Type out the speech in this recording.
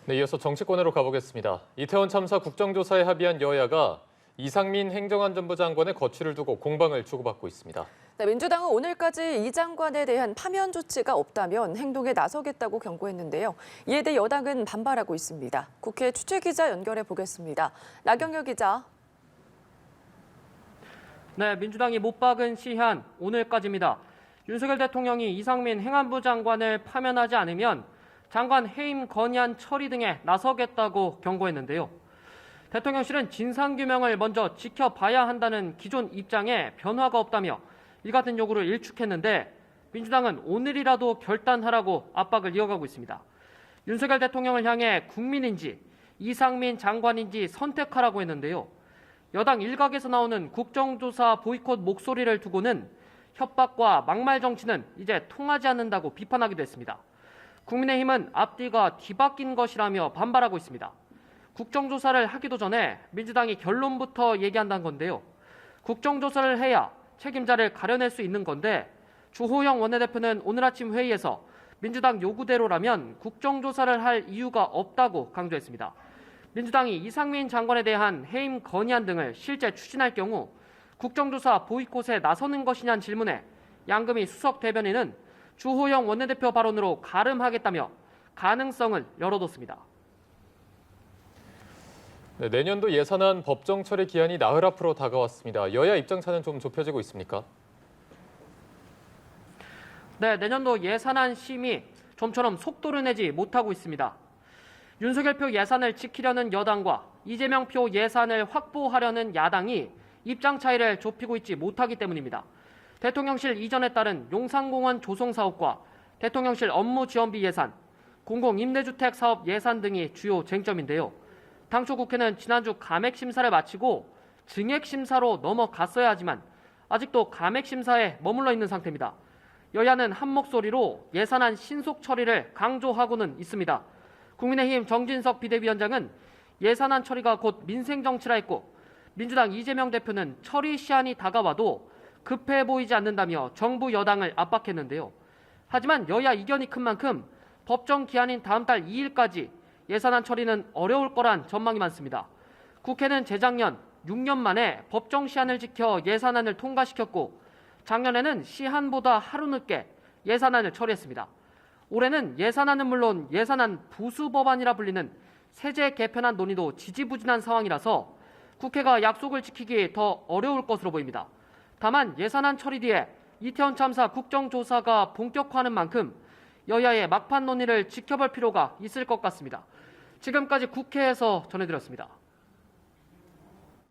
네, 이어서 정치권으로 가보겠습니다. 이태원 참사 국정조사에 합의한 여야가 이상민 행정안전부 장관의 거취를 두고 공방을 주고받고 있습니다. 네, 민주당은 오늘까지 이 장관에 대한 파면 조치가 없다면 행동에 나서겠다고 경고했는데요. 이에 대해 여당은 반발하고 있습니다. 국회 취재기자 연결해 보겠습니다. 나경혁 기자. 네, 민주당이 못 박은 시한 오늘까지입니다. 윤석열 대통령이 이상민 행안부 장관을 파면하지 않으면 장관 해임 건의안 처리 등에 나서겠다고 경고했는데요. 대통령실은 진상규명을 먼저 지켜봐야 한다는 기존 입장에 변화가 없다며 이 같은 요구를 일축했는데 민주당은 오늘이라도 결단하라고 압박을 이어가고 있습니다. 윤석열 대통령을 향해 국민인지 이상민 장관인지 선택하라고 했는데요. 여당 일각에서 나오는 국정조사 보이콧 목소리를 두고는 협박과 막말 정치는 이제 통하지 않는다고 비판하기도 했습니다. 국민의힘은 앞뒤가 뒤바뀐 것이라며 반발하고 있습니다. 국정조사를 하기도 전에 민주당이 결론부터 얘기한다는 건데요. 국정조사를 해야 책임자를 가려낼 수 있는 건데 주호영 원내대표는 오늘 아침 회의에서 민주당 요구대로라면 국정조사를 할 이유가 없다고 강조했습니다. 민주당이 이상민 장관에 대한 해임 건의안 등을 실제 추진할 경우 국정조사 보이콧에 나서는 것이냐는 질문에 양금희 수석 대변인은 주호영 원내대표 발언으로 가름하겠다며 가능성을 열어뒀습니다. 네, 내년도 예산안 법정 처리 기한이 나흘 앞으로 다가왔습니다. 여야 입장차는 좀 좁혀지고 있습니까? 네, 내년도 예산안 심의 좀처럼 속도를 내지 못하고 있습니다. 윤석열표 예산을 지키려는 여당과 이재명표 예산을 확보하려는 야당이 입장 차이를 좁히고 있지 못하기 때문입니다. 대통령실 이전에 따른 용산공원 조성 사업과 대통령실 업무 지원비 예산, 공공임대주택 사업 예산 등이 주요 쟁점인데요. 당초 국회는 지난주 감액 심사를 마치고 증액 심사로 넘어갔어야 하지만 아직도 감액 심사에 머물러 있는 상태입니다. 여야는 한 목소리로 예산안 신속 처리를 강조하고는 있습니다. 국민의힘 정진석 비대위원장은 예산안 처리가 곧 민생 정치라 했고 민주당 이재명 대표는 처리 시한이 다가와도 급해 보이지 않는다며 정부 여당을 압박했는데요. 하지만 여야 이견이 큰 만큼 법정 기한인 다음 달 2일까지 예산안 처리는 어려울 거란 전망이 많습니다. 국회는 재작년 6년 만에 법정 시한을 지켜 예산안을 통과시켰고 작년에는 시한보다 하루 늦게 예산안을 처리했습니다. 올해는 예산안은 물론 예산안 부수 법안이라 불리는 세제 개편안 논의도 지지부진한 상황이라서 국회가 약속을 지키기 더 어려울 것으로 보입니다. 다만 예산안 처리 뒤에 이태원 참사 국정조사가 본격화하는 만큼 여야의 막판 논의를 지켜볼 필요가 있을 것 같습니다. 지금까지 국회에서 전해드렸습니다.